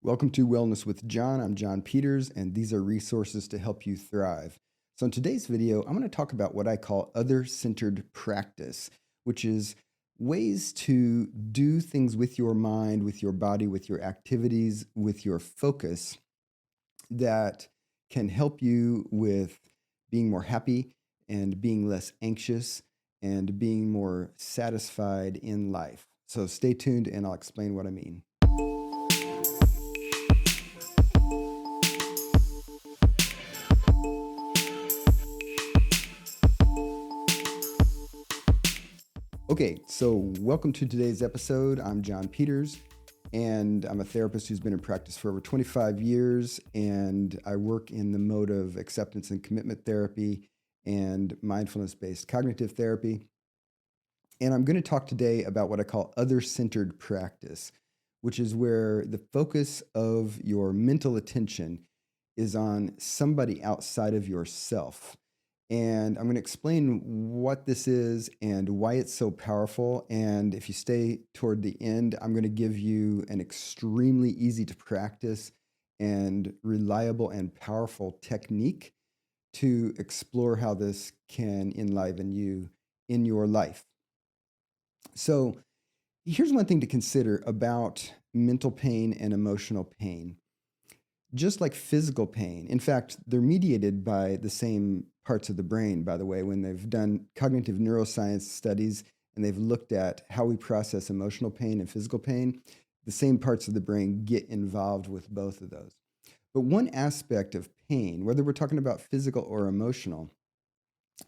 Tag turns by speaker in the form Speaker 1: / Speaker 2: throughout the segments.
Speaker 1: Welcome to Wellness with John. I'm John Peters, and these are resources to help you thrive. So, in today's video, I'm going to talk about what I call other centered practice, which is ways to do things with your mind, with your body, with your activities, with your focus that can help you with being more happy and being less anxious and being more satisfied in life. So, stay tuned and I'll explain what I mean. Okay, so welcome to today's episode. I'm John Peters, and I'm a therapist who's been in practice for over 25 years, and I work in the mode of acceptance and commitment therapy and mindfulness-based cognitive therapy. And I'm going to talk today about what I call other-centered practice, which is where the focus of your mental attention is on somebody outside of yourself. And I'm going to explain what this is and why it's so powerful. And if you stay toward the end, I'm going to give you an extremely easy to practice and reliable and powerful technique to explore how this can enliven you in your life. So, here's one thing to consider about mental pain and emotional pain. Just like physical pain, in fact, they're mediated by the same parts of the brain, by the way, when they've done cognitive neuroscience studies and they've looked at how we process emotional pain and physical pain, the same parts of the brain get involved with both of those. But one aspect of pain, whether we're talking about physical or emotional,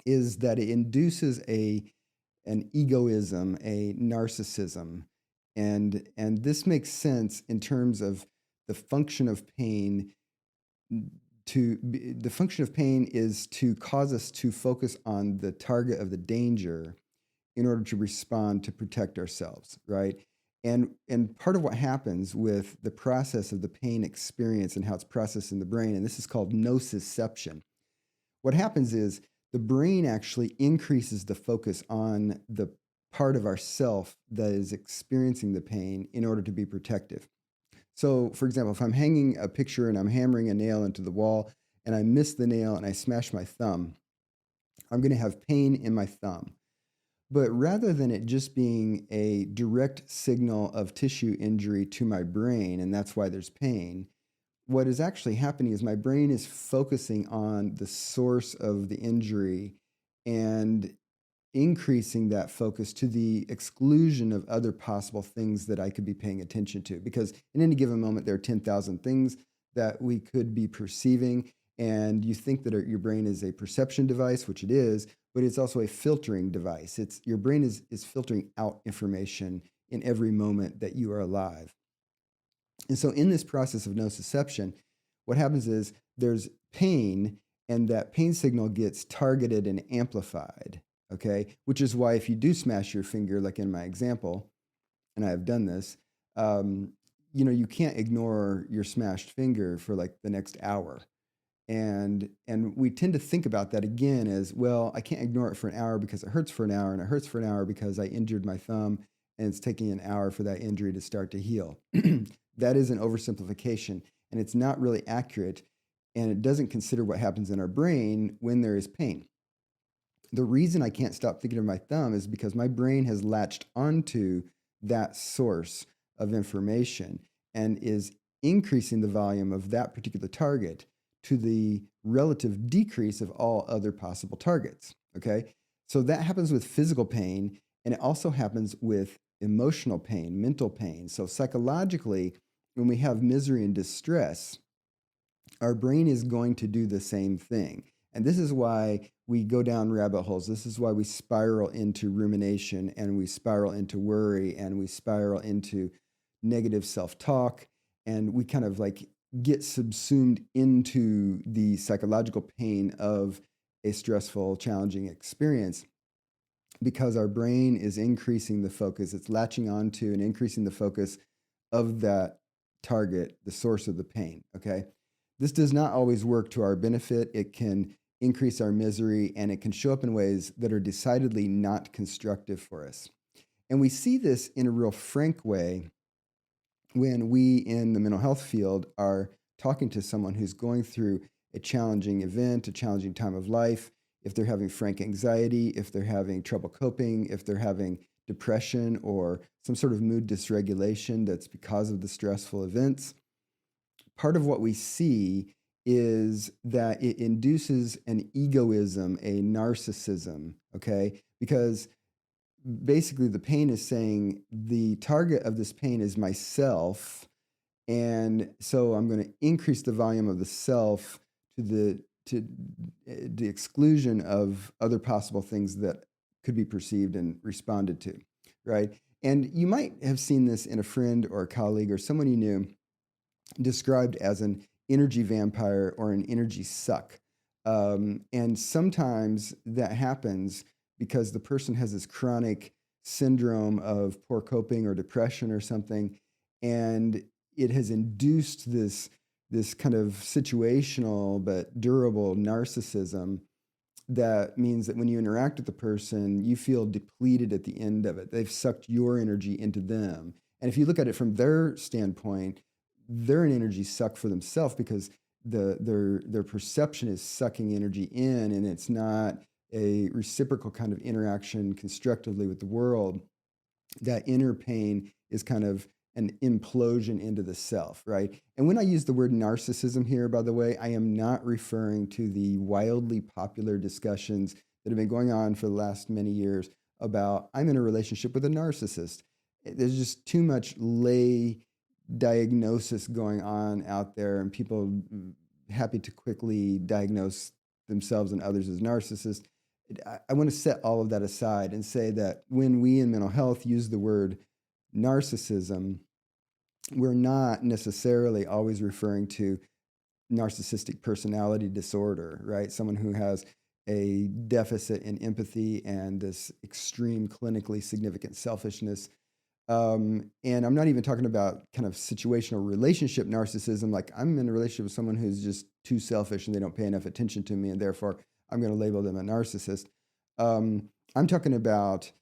Speaker 1: is that it induces an egoism, a narcissism. And this makes sense in terms of the function of pain the function of pain is to cause us to focus on the target of the danger in order to respond to protect ourselves, right? And part of what happens with the process of the pain experience and how it's processed in the brain, and this is called nociception. What happens is the brain actually increases the focus on the part of ourself that is experiencing the pain in order to be protective. So, for example, if I'm hanging a picture and I'm hammering a nail into the wall and I miss the nail and I smash my thumb, I'm going to have pain in my thumb. But rather than it just being a direct signal of tissue injury to my brain, and that's why there's pain, what is actually happening is my brain is focusing on the source of the injury and increasing that focus to the exclusion of other possible things that I could be paying attention to. Because in any given moment, there are 10,000 things that we could be perceiving. And you think that your brain is a perception device, which it is, but it's also a filtering device. Your brain is filtering out information in every moment that you are alive. And so in this process of nociception, what happens is there's pain, and that pain signal gets targeted and amplified. Okay, which is why if you do smash your finger, like in my example, and I have done this, you can't ignore your smashed finger for like the next hour. And we tend to think about that again as, well, I can't ignore it for an hour because it hurts for an hour, and it hurts for an hour because I injured my thumb, and it's taking an hour for that injury to start to heal. That is an oversimplification, and it's not really accurate, and it doesn't consider what happens in our brain when there is pain. The reason I can't stop thinking of my thumb is because my brain has latched onto that source of information and is increasing the volume of that particular target to the relative decrease of all other possible targets. Okay. So that happens with physical pain, and it also happens with emotional pain, mental pain. So psychologically, when we have misery and distress, our brain is going to do the same thing. And this is why we go down rabbit holes. This is why we spiral into rumination, and we spiral into worry, and we spiral into negative self talk. And we kind of like get subsumed into the psychological pain of a stressful, challenging experience because our brain is increasing the focus. It's latching onto and increasing the focus of that target, the source of the pain. Okay. This does not always work to our benefit. It can increase our misery, and it can show up in ways that are decidedly not constructive for us. And we see this in a real frank way when we in the mental health field are talking to someone who's going through a challenging event, a challenging time of life, if they're having frank anxiety, if they're having trouble coping, if they're having depression or some sort of mood dysregulation that's because of the stressful events, part of what we see is that it induces an egoism, a narcissism, okay? Because basically the pain is saying the target of this pain is myself, and so I'm going to increase the volume of the self to the exclusion of other possible things that could be perceived and responded to, right? And you might have seen this in a friend or a colleague or someone you knew described as an energy vampire or an energy suck. And sometimes that happens because the person has this chronic syndrome of poor coping or depression or something, and it has induced this kind of situational but durable narcissism that means that when you interact with the person, you feel depleted at the end of it. They've sucked your energy into them. And if you look at it from their standpoint, they're an energy suck for themselves because their perception is sucking energy in, and it's not a reciprocal kind of interaction constructively with the world. That inner pain is kind of an implosion into the self, right? And when I use the word narcissism here, by the way, I am not referring to the wildly popular discussions that have been going on for the last many years about I'm in a relationship with a narcissist. There's just too much lay diagnosis going on out there, and people happy to quickly diagnose themselves and others as narcissists. I want to set all of that aside and say that when we in mental health use the word narcissism, we're not necessarily always referring to narcissistic personality disorder, right? Someone who has a deficit in empathy and this extreme clinically significant selfishness. And I'm not even talking about kind of situational relationship narcissism, like I'm in a relationship with someone who's just too selfish and they don't pay enough attention to me, and therefore I'm going to label them a narcissist. I'm talking about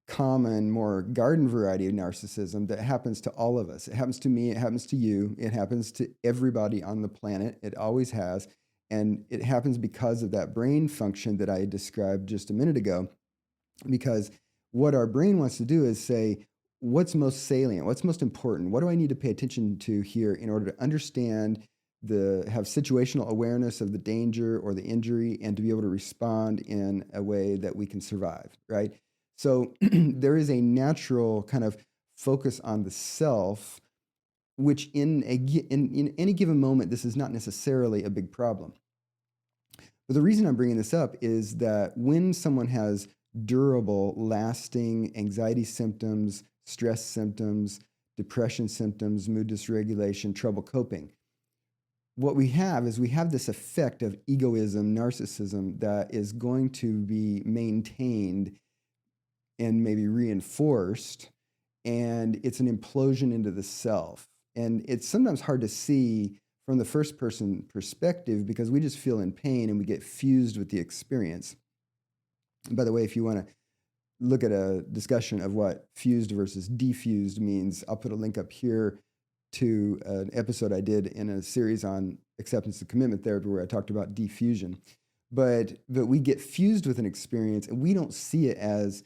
Speaker 1: common, more garden variety of narcissism that happens to all of us. It happens to me, it happens to you, it happens to everybody on the planet. It always has. And it happens because of that brain function that I described just a minute ago. Because what our brain wants to do is say, what's most salient? What's most important? What do I need to pay attention to here in order to understand have situational awareness of the danger or the injury and to be able to respond in a way that we can survive, right? So there is a natural kind of focus on the self, which in any given moment, this is not necessarily a big problem. But the reason I'm bringing this up is that when someone has durable, lasting anxiety symptoms, stress symptoms, depression symptoms, mood dysregulation, trouble coping, what we have is we have this effect of egoism, narcissism that is going to be maintained and maybe reinforced, and it's an implosion into the self. And it's sometimes hard to see from the first person perspective because we just feel in pain and we get fused with the experience. And by the way, if you want to look at a discussion of what fused versus defused means, I'll put a link up here to an episode I did in a series on acceptance and commitment therapy where I talked about diffusion. But we get fused with an experience and we don't see it as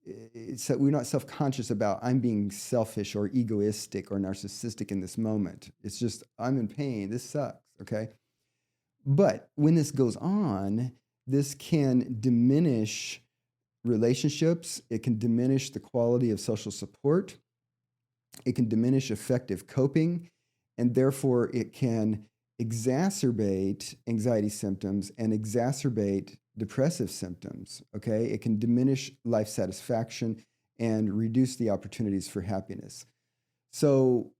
Speaker 1: we're not self-conscious about I'm being selfish or egoistic or narcissistic in this moment. It's just I'm in pain. This sucks, okay? But when this goes on, this can diminish relationships. It can diminish the quality of social support. It can diminish effective coping, and therefore it can exacerbate anxiety symptoms and exacerbate depressive symptoms, okay? It can diminish life satisfaction and reduce the opportunities for happiness. So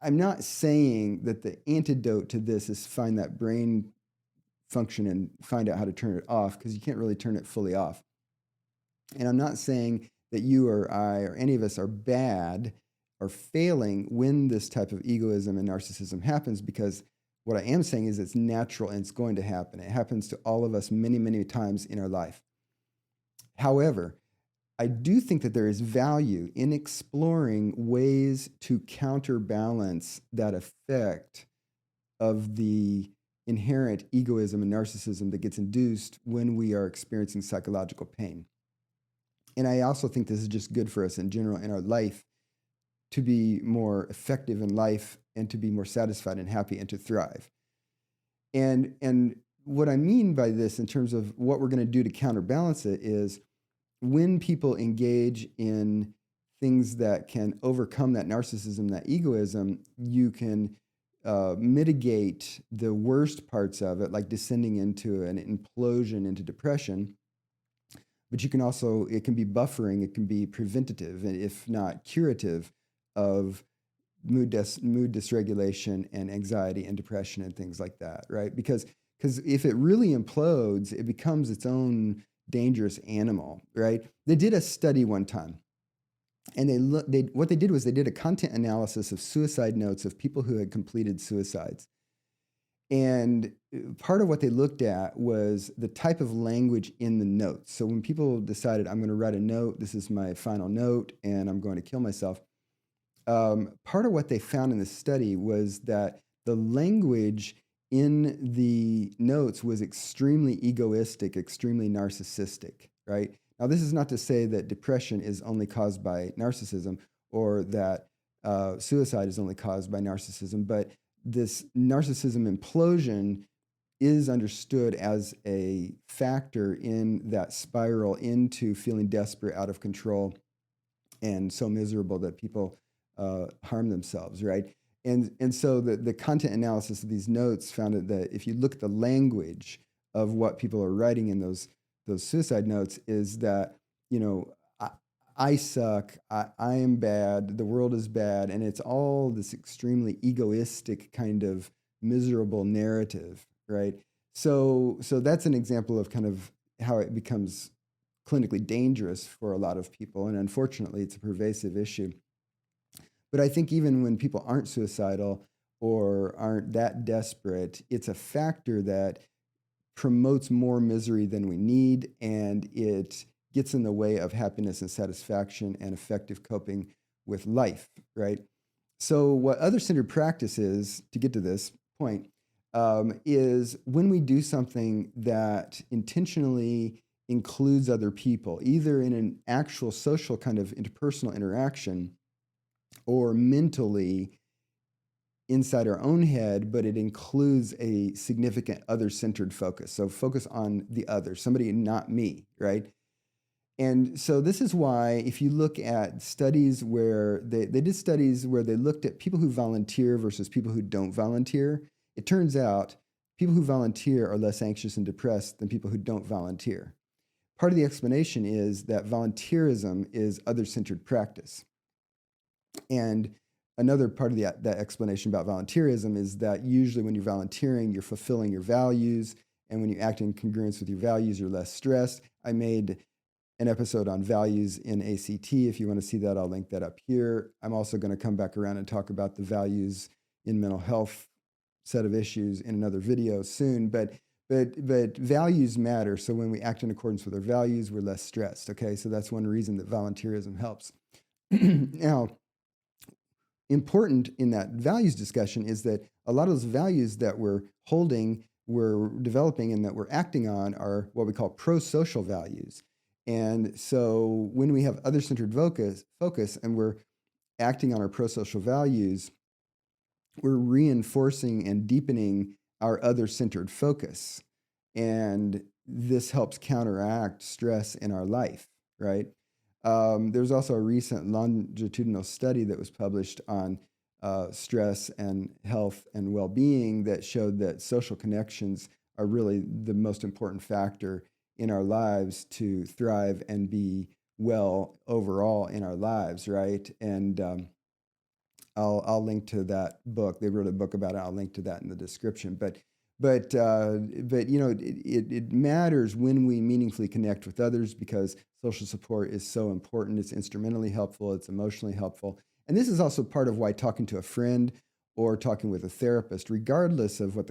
Speaker 1: I'm not saying that the antidote to this is find that brain function and find out how to turn it off, because you can't really turn it fully off. And I'm not saying that you or I or any of us are bad or failing when this type of egoism and narcissism happens, because what I am saying is it's natural and it's going to happen. It happens to all of us many, many times in our life. However, I do think that there is value in exploring ways to counterbalance that effect of the inherent egoism and narcissism that gets induced when we are experiencing psychological pain. And I also think this is just good for us in general in our life to be more effective in life and to be more satisfied and happy and to thrive. And what I mean by this in terms of what we're going to do to counterbalance it is when people engage in things that can overcome that narcissism, that egoism, you can mitigate the worst parts of it, like descending into an implosion into depression. But you can also, it can be buffering, it can be preventative, and if not curative, of mood dysregulation and anxiety and depression and things like that, right? Because if it really implodes, it becomes its own dangerous animal, right? They did a study one time, and what they did was they did a content analysis of suicide notes of people who had completed suicides. And part of what they looked at was the type of language in the notes. So when people decided, I'm going to write a note, this is my final note, and I'm going to kill myself, part of what they found in the study was that the language in the notes was extremely egoistic, extremely narcissistic, right? Now, this is not to say that depression is only caused by narcissism or that suicide is only caused by narcissism, but this narcissism implosion is understood as a factor in that spiral into feeling desperate, out of control, and so miserable that people harm themselves, right? And so the content analysis of these notes found that if you look at the language of what people are writing in those suicide notes, is that, you know, I suck, I am bad, the world is bad, and it's all this extremely egoistic kind of miserable narrative, right? So that's an example of kind of how it becomes clinically dangerous for a lot of people, and unfortunately, it's a pervasive issue. But I think even when people aren't suicidal or aren't that desperate, it's a factor that promotes more misery than we need, and it gets in the way of happiness and satisfaction and effective coping with life, right? So what other-centered practice is, to get to this point, is when we do something that intentionally includes other people, either in an actual social kind of interpersonal interaction or mentally inside our own head, but it includes a significant other-centered focus. So focus on the other, somebody not me, right? And so this is why if you look at studies where they did studies where they looked at people who volunteer versus people who don't volunteer, it turns out people who volunteer are less anxious and depressed than people who don't volunteer. Part of the explanation is that volunteerism is other-centered practice. And another part of that explanation about volunteerism is that usually when you're volunteering, you're fulfilling your values. And when you act in congruence with your values, you're less stressed. I made an episode on values in ACT. If you want to see that, I'll link that up here. I'm also going to come back around and talk about the values in mental health set of issues in another video soon. But values matter. So when we act in accordance with our values, we're less stressed. Okay, so that's one reason that volunteerism helps. Now, important in that values discussion is that a lot of those values that we're holding, we're developing, and that we're acting on are what we call pro-social values. And so when we have other-centered focus and we're acting on our pro-social values, we're reinforcing and deepening our other-centered focus. And this helps counteract stress in our life, right? There's also a recent longitudinal study that was published on stress and health and well-being that showed that social connections are really the most important factor in our lives to thrive and be well overall in our lives, right? And I'll link to that book. They wrote a book about it. I'll link to that in the description. But you know, it matters when we meaningfully connect with others because social support is so important. It's instrumentally helpful. It's emotionally helpful. And this is also part of why talking to a friend or talking with a therapist, regardless of what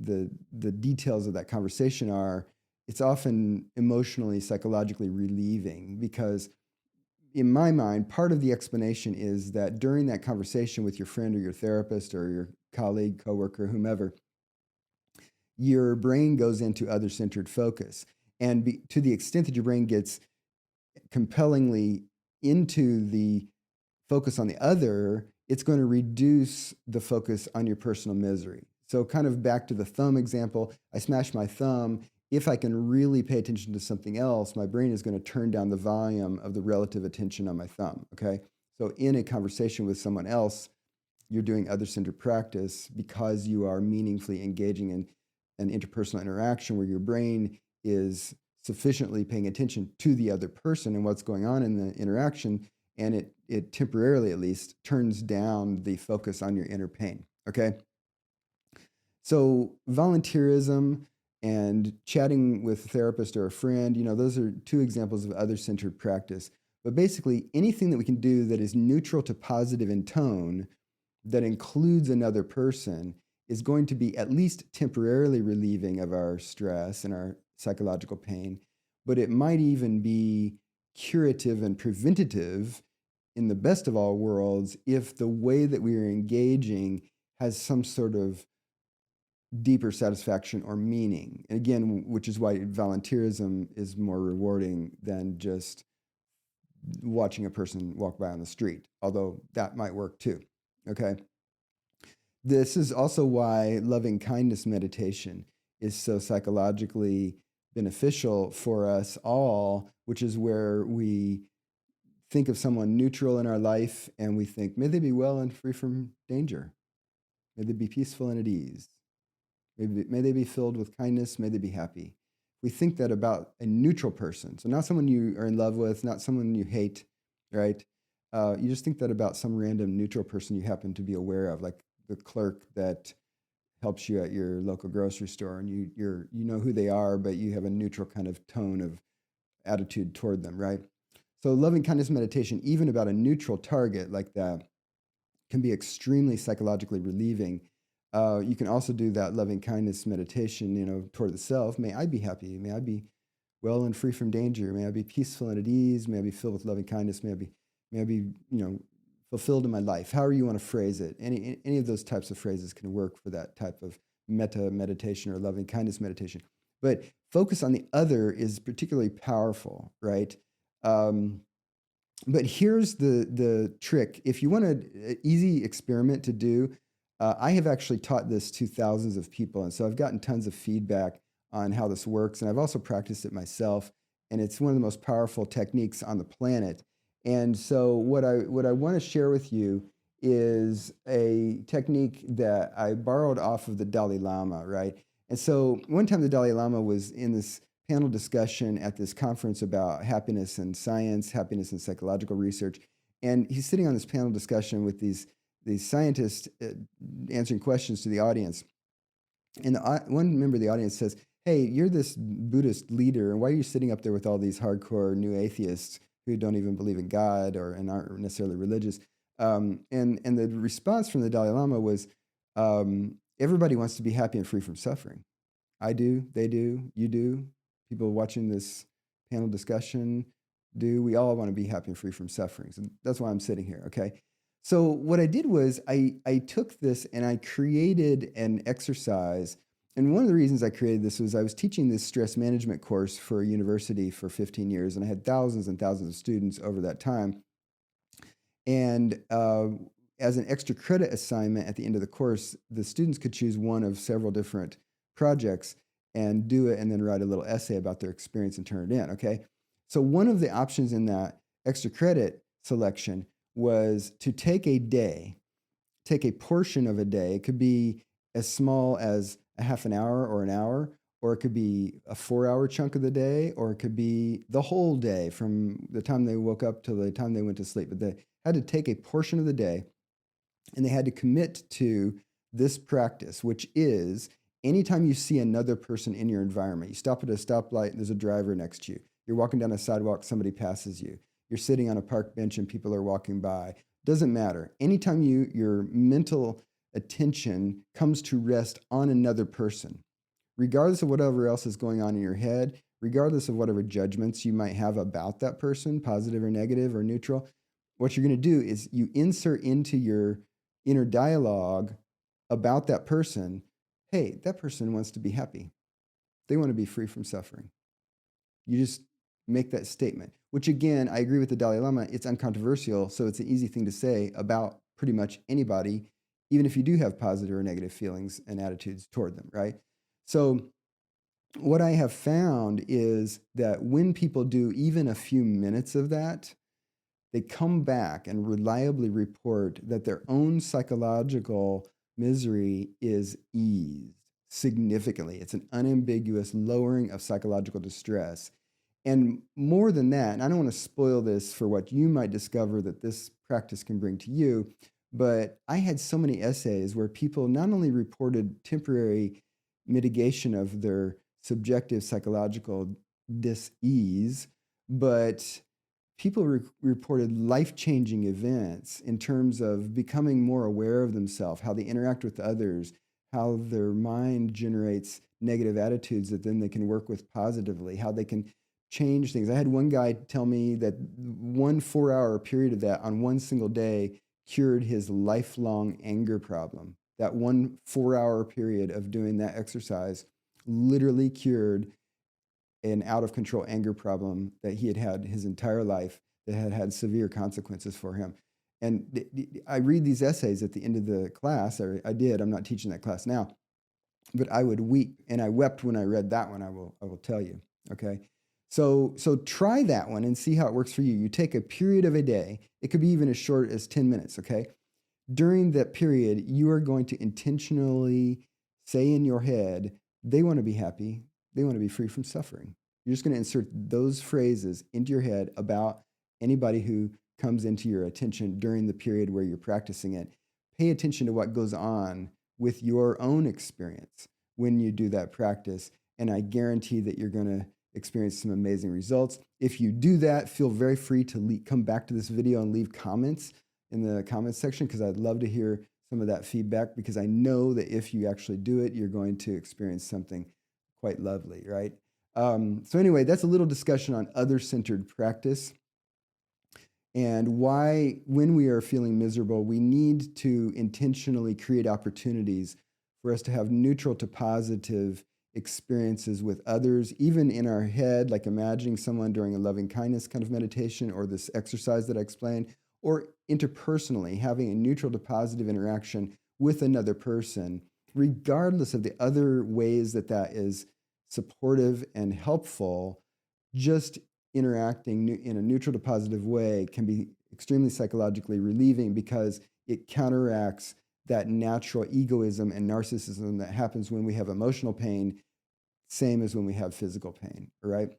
Speaker 1: the details of that conversation are, it's often emotionally, psychologically relieving because in my mind, part of the explanation is that during that conversation with your friend or your therapist or your colleague, coworker, whomever, your brain goes into other-centered focus. And to the extent that your brain gets compellingly into the focus on the other, it's going to reduce the focus on your personal misery. So kind of back to the thumb example, I smash my thumb. If I can really pay attention to something else, my brain is going to turn down the volume of the relative attention on my thumb, okay? So in a conversation with someone else, you're doing other-centered practice because you are meaningfully engaging in an interpersonal interaction where your brain is sufficiently paying attention to the other person and what's going on in the interaction, and it temporarily at least turns down the focus on your inner pain, okay? So volunteerism and chatting with a therapist or a friend, those are two examples of other-centered practice. But basically, anything that we can do that is neutral to positive in tone, that includes another person, is going to be at least temporarily relieving of our stress and our psychological pain, but it might even be curative and preventative in the best of all worlds if the way that we are engaging has some sort of deeper satisfaction or meaning. And again, which is why volunteerism is more rewarding than just watching a person walk by on the street, although that might work too, okay? This is also why loving kindness meditation is so psychologically beneficial for us all, which is where we think of someone neutral in our life and we think, may they be well and free from danger. May they be peaceful and at ease. May they be filled with kindness. May they be happy. We think that about a neutral person. So not someone you are in love with, not someone you hate, right? You just think that about some random neutral person you happen to be aware of, like the clerk that helps you at your local grocery store, and you know who they are, but you have a neutral kind of tone of attitude toward them, right? So loving kindness meditation, even about a neutral target like that, can be extremely psychologically relieving. You can also do that loving kindness meditation, toward the self. May I be happy. May I be well and free from danger. May I be peaceful and at ease. May I be filled with loving kindness. May I be, fulfilled in my life. However you want to phrase it. Any of those types of phrases can work for that type of metta meditation or loving kindness meditation. But focus on the other is particularly powerful, right? But here's the trick. If you want an easy experiment to do, I have actually taught this to thousands of people, and so I've gotten tons of feedback on how this works, and I've also practiced it myself, and it's one of the most powerful techniques on the planet. And so what I want to share with you is a technique that I borrowed off of the Dalai Lama, right? And so one time the Dalai Lama was in this panel discussion at this conference about happiness and science, happiness and psychological research, and he's sitting on this panel discussion with these scientists answering questions to the audience. And one member of the audience says, hey, you're this Buddhist leader, and why are you sitting up there with all these hardcore new atheists who don't even believe in God and aren't necessarily religious? And the response from the Dalai Lama was, everybody wants to be happy and free from suffering. I do, they do, you do, people watching this panel discussion do. We all want to be happy and free from suffering. So that's why I'm sitting here, okay? So what I did was I took this and I created an exercise. And one of the reasons I created this was I was teaching this stress management course for a university for 15 years, and I had thousands and thousands of students over that time. And as an extra credit assignment at the end of the course, the students could choose one of several different projects and do it and then write a little essay about their experience and turn it in, okay? So one of the options in that extra credit selection was to take a day, take a portion of a day. It could be as small as a half an hour or an hour, or it could be a 4-hour chunk of the day, or it could be the whole day from the time they woke up till the time they went to sleep. But they had to take a portion of the day, and they had to commit to this practice, which is anytime you see another person in your environment, you stop at a stoplight, there's a driver next to you. You're walking down a sidewalk, somebody passes you. You're sitting on a park bench and people are walking by. Doesn't matter. Anytime your mental attention comes to rest on another person, regardless of whatever else is going on in your head, regardless of whatever judgments you might have about that person, positive or negative or neutral, what you're going to do is you insert into your inner dialogue about that person, hey, that person wants to be happy. They want to be free from suffering. You just make that statement, which again, I agree with the Dalai Lama, it's uncontroversial, so it's an easy thing to say about pretty much anybody, even if you do have positive or negative feelings and attitudes toward them, right? So what I have found is that when people do even a few minutes of that, they come back and reliably report that their own psychological misery is eased significantly. It's an unambiguous lowering of psychological distress. And more than that, and I don't want to spoil this for what you might discover that this practice can bring to you, but I had so many essays where people not only reported temporary mitigation of their subjective psychological dis-ease, but people reported life-changing events in terms of becoming more aware of themselves, how they interact with others, how their mind generates negative attitudes that then they can work with positively, how they can change things. I had one guy tell me that 1 4-hour period of that on one single day cured his lifelong anger problem. That 1 4-hour period of doing that exercise literally cured an out-of-control anger problem that he had had his entire life that had had severe consequences for him. And I read these essays at the end of the class, or I did, I'm not teaching that class now, but I would weep, and I wept when I read that one, I will tell you, okay? So try that one and see how it works for you. You take a period of a day, it could be even as short as 10 minutes, okay? During that period, you are going to intentionally say in your head, they want to be happy, they want to be free from suffering. You're just going to insert those phrases into your head about anybody who comes into your attention during the period where you're practicing it. Pay attention to what goes on with your own experience when you do that practice, and I guarantee that you're going to experience some amazing results. If you do that, feel very free to come back to this video and leave comments in the comments section, because I'd love to hear some of that feedback, because I know that if you actually do it, you're going to experience something quite lovely, right? So anyway, that's a little discussion on other-centered practice and why, when we are feeling miserable, we need to intentionally create opportunities for us to have neutral to positive experiences with others, even in our head, like imagining someone during a loving kindness kind of meditation or this exercise that I explained, or interpersonally, having a neutral to positive interaction with another person, regardless of the other ways that that is supportive and helpful. Just interacting in a neutral to positive way can be extremely psychologically relieving, because it counteracts that natural egoism and narcissism that happens when we have emotional pain, same as when we have physical pain, right?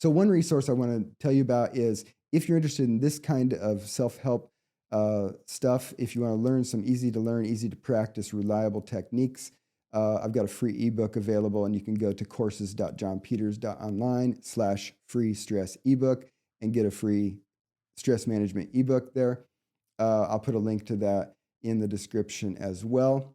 Speaker 1: So one resource I want to tell you about is, if you're interested in this kind of self-help stuff, if you want to learn some easy to learn, easy to practice, reliable techniques, I've got a free ebook available, and you can go to courses.johnpeters.online/free stress ebook and get a free stress management ebook there. I'll put a link to that in the description as well.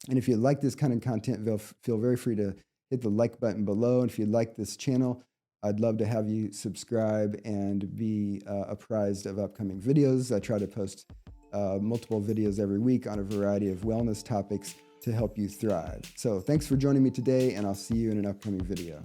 Speaker 1: And if you like this kind of content, feel very free to hit the like button below. And if you like this channel, I'd love to have you subscribe and be apprised of upcoming videos. I try to post multiple videos every week on a variety of wellness topics to help you thrive. So thanks for joining me today, and I'll see you in an upcoming video.